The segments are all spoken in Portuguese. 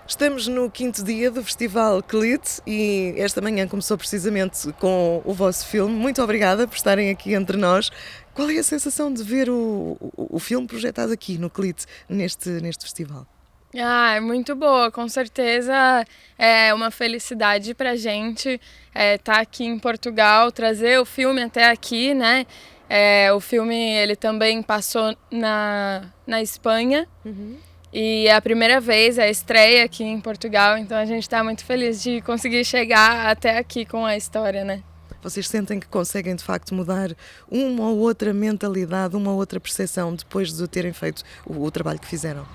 Estamos no 5º dia do Festival Clit e esta manhã começou precisamente com o vosso filme. Muito obrigada por estarem aqui entre nós. Qual é a sensação de ver o filme projetado aqui no Clit, neste festival? É muito boa, com certeza é uma felicidade pra gente estar aqui em Portugal, trazer o filme até aqui, né? O filme ele também passou na Espanha. E é a primeira vez, é a estreia aqui em Portugal, então a gente está muito feliz de conseguir chegar até aqui com a história, né? Vocês sentem que conseguem de facto mudar uma ou outra mentalidade, uma ou outra percepção depois de terem feito o trabalho que fizeram?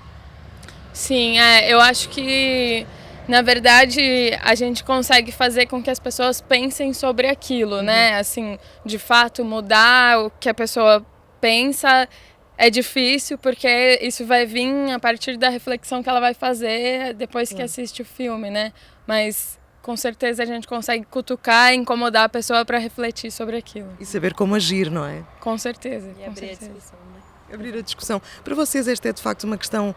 Sim, eu acho que na verdade a gente consegue fazer com que as pessoas pensem sobre aquilo, né? Assim, de fato mudar o que a pessoa pensa. É difícil porque isso vai vir a partir da reflexão que ela vai fazer depois que assiste o filme, né? Mas com certeza a gente consegue cutucar e incomodar a pessoa para refletir sobre aquilo. E saber como agir, não é? Com certeza. E abrir a discussão, né? Abrir a discussão. Para vocês esta é de facto uma questão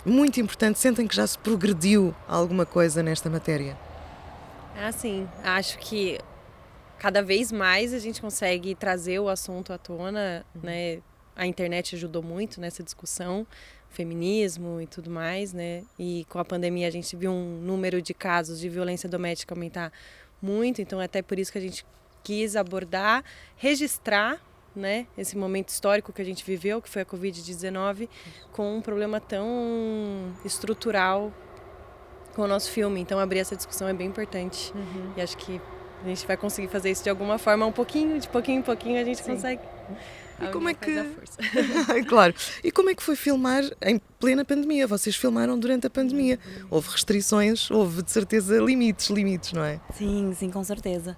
muito importante. Sentem que já se progrediu alguma coisa nesta matéria? Sim. Acho que cada vez mais a gente consegue trazer o assunto à tona, né? A internet ajudou muito nessa discussão, feminismo e tudo mais, né? E com a pandemia a gente viu um número de casos de violência doméstica aumentar muito, então até por isso que a gente quis abordar, registrar, né, esse momento histórico que a gente viveu, que foi a Covid-19, com um problema tão estrutural com o nosso filme. Então abrir essa discussão é bem importante. E acho que a gente vai conseguir fazer isso de alguma forma, de pouquinho em pouquinho a gente consegue. E como é que... Claro. E como é que foi filmar em plena pandemia? Vocês filmaram durante a pandemia. Houve restrições, houve de certeza limites, não é? Sim, com certeza.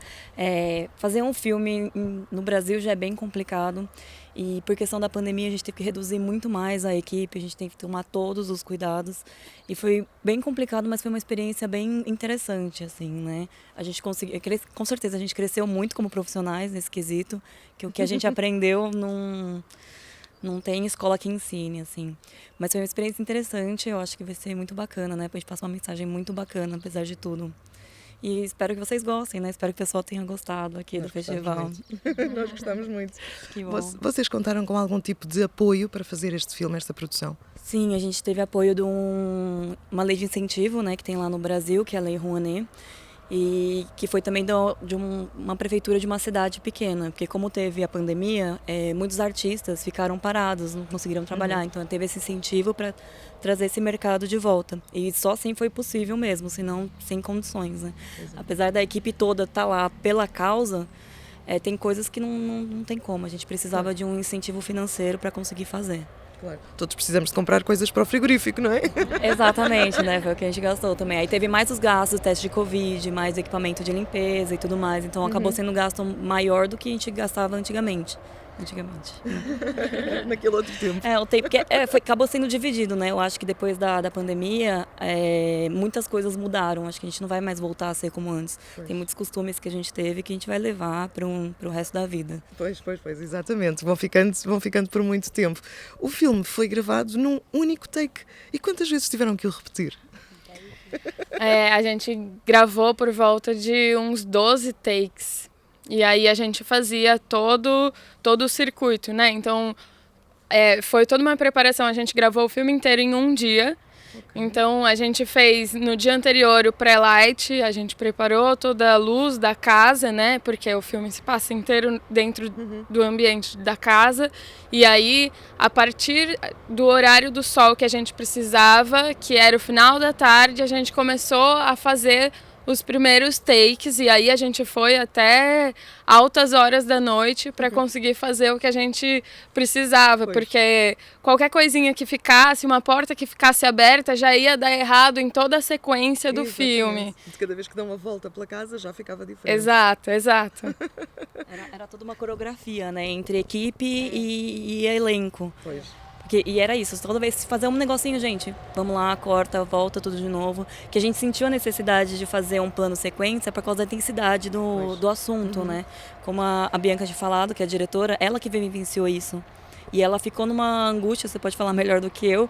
Fazer um filme no Brasil já é bem complicado e por questão da pandemia a gente teve que reduzir muito mais a equipe, a gente teve que tomar todos os cuidados e foi bem complicado, mas foi uma experiência bem interessante, assim, né? A gente conseguiu, com certeza a gente cresceu muito como profissionais nesse quesito, que o que a gente aprendeu não tem escola que ensine, assim. Mas foi uma experiência interessante, eu acho que vai ser muito bacana, né? Pra gente passar uma mensagem muito bacana, apesar de tudo. E espero que vocês gostem, né? Espero que o pessoal tenha gostado aqui do festival. Nós gostamos muito. Que bom. Vocês contaram com algum tipo de apoio para fazer este filme, esta produção? Sim, a gente teve apoio de uma lei de incentivo, né? Que tem lá no Brasil, que é a Lei Rouanet. E que foi também de uma prefeitura de uma cidade pequena, porque como teve a pandemia, muitos artistas ficaram parados, não conseguiram trabalhar, então teve esse incentivo para trazer esse mercado de volta. E só assim foi possível mesmo, senão sem condições, né? Apesar da equipe toda estar lá pela causa, tem coisas que não tem como, a gente precisava de um incentivo financeiro para conseguir fazer. Claro. Todos precisamos de comprar coisas para o frigorífico, não é? Exatamente, né? Foi o que a gente gastou também. Aí teve mais os gastos, teste de Covid, mais equipamento de limpeza e tudo mais. Então acabou sendo um gasto maior do que a gente gastava antigamente. Naquele outro tempo. O tempo que acabou sendo dividido, né? Eu acho que depois da pandemia, muitas coisas mudaram. Acho que a gente não vai mais voltar a ser como antes. Pois. Tem muitos costumes que a gente teve que a gente vai levar para o resto da vida. Pois, exatamente. Vão ficando por muito tempo. O filme foi gravado num único take. E quantas vezes tiveram que o repetir? A gente gravou por volta de uns 12 takes. E aí a gente fazia todo o circuito, né? Então, foi toda uma preparação. A gente gravou o filme inteiro em um dia. Okay. Então, a gente fez no dia anterior o pré-light, a gente preparou toda a luz da casa, né? Porque o filme se passa inteiro dentro do ambiente da casa. E aí, a partir do horário do sol que a gente precisava, que era o final da tarde, a gente começou a fazer os primeiros takes, e aí a gente foi até altas horas da noite para conseguir fazer o que a gente precisava, porque qualquer coisinha que ficasse, uma porta que ficasse aberta, já ia dar errado em toda a sequência do filme. Cada vez que dá uma volta pela casa já ficava diferente. Exato. Era toda uma coreografia, né, entre equipe e elenco. Pois. E era isso, toda vez fazer um negocinho, gente, vamos lá, corta, volta, tudo de novo. Que a gente sentiu a necessidade de fazer um plano sequência por causa da intensidade do assunto, né? Como a Bianca tinha falado, que é a diretora, ela que vivenciou isso. E ela ficou numa angústia, você pode falar melhor do que eu,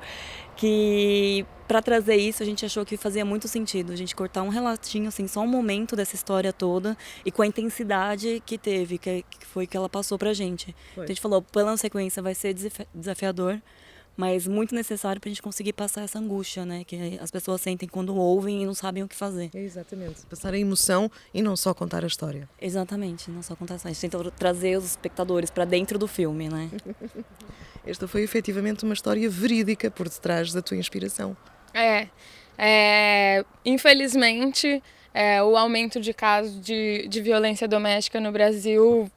que para trazer isso a gente achou que fazia muito sentido a gente cortar um relatinho, assim, só um momento dessa história toda e com a intensidade que teve, que foi que ela passou pra gente. Então a gente falou, pela sequência vai ser desafiador, mas muito necessário pra gente conseguir passar essa angústia, né, que as pessoas sentem quando ouvem e não sabem o que fazer. Exatamente, passar a emoção e não só contar a história. Exatamente, não só contar a história. A gente tenta trazer os espectadores para dentro do filme, né? Esta foi efetivamente uma história verídica por detrás da tua inspiração. Infelizmente, o aumento de casos de violência doméstica no Brasil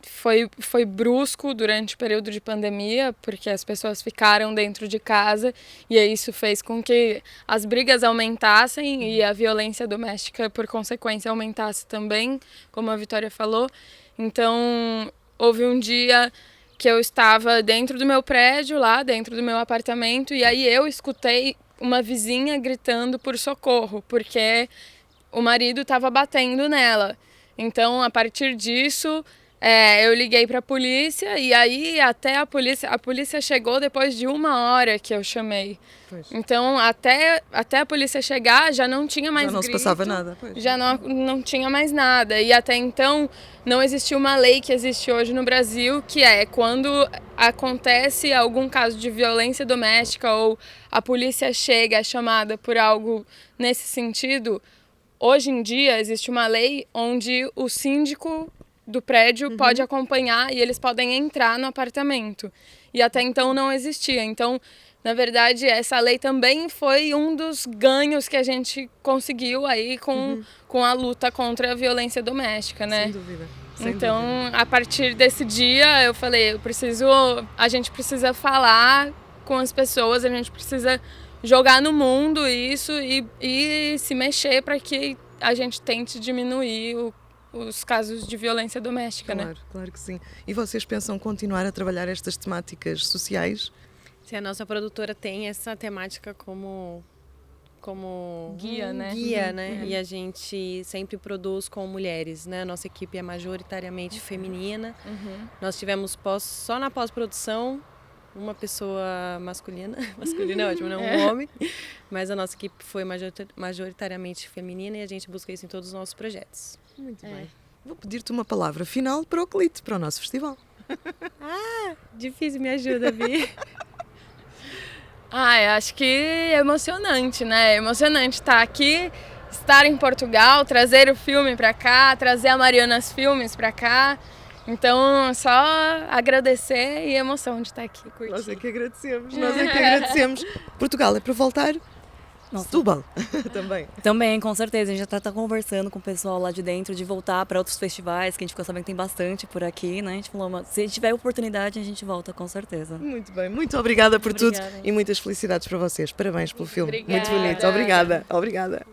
foi brusco durante o período de pandemia, porque as pessoas ficaram dentro de casa e isso fez com que as brigas aumentassem e a violência doméstica, por consequência, aumentasse também, como a Vitória falou. Então, houve um dia que eu estava dentro do meu prédio, lá dentro do meu apartamento, e aí eu escutei uma vizinha gritando por socorro, porque o marido estava batendo nela. Então, a partir disso, eu liguei para a polícia e aí até a polícia chegou depois de 1 hora que eu chamei. Pois. Então, até a polícia chegar, já não tinha mais Já não grito, se passava nada. Pois. já não tinha mais nada. E até então, não existia uma lei que existe hoje no Brasil, que é quando acontece algum caso de violência doméstica ou a polícia chega, é chamada por algo nesse sentido, hoje em dia existe uma lei onde o síndico do prédio pode acompanhar e eles podem entrar no apartamento. E até então não existia. Então, na verdade, essa lei também foi um dos ganhos que a gente conseguiu aí com a luta contra a violência doméstica, né? Sem dúvida. Então, a partir desse dia, eu falei, a gente precisa falar com as pessoas, a gente precisa jogar no mundo isso e se mexer para que a gente tente diminuir os casos de violência doméstica, Claro, né? claro que sim. E vocês pensam continuar a trabalhar estas temáticas sociais? Se a nossa produtora tem essa temática como Guia, né? guia, né? E a gente sempre produz com mulheres, né? A nossa equipe é majoritariamente feminina. Nós tivemos só na pós-produção uma pessoa masculina é ótimo, não um homem, mas a nossa equipe foi majoritariamente feminina e a gente busca isso em todos os nossos projetos. Muito bem. Vou pedir-te uma palavra final para o Clite, para o nosso festival. Difícil, me ajuda, Vi. Eu acho que é emocionante, né? É emocionante estar aqui, estar em Portugal, trazer o filme para cá, trazer a Marianas Filmes para cá. Então, só agradecer e emoção de estar aqui curtindo. Nós é que agradecemos. Portugal é para voltar. Setúbal também. Também, com certeza. A gente já está conversando com o pessoal lá de dentro de voltar para outros festivais, que a gente ficou sabendo que tem bastante por aqui, né? A gente falou, se tiver oportunidade, a gente volta, com certeza. Muito bem. Muito obrigada por tudo Obrigada. e muitas felicidades para vocês. Parabéns pelo filme. Obrigada. Muito bonito. Obrigada.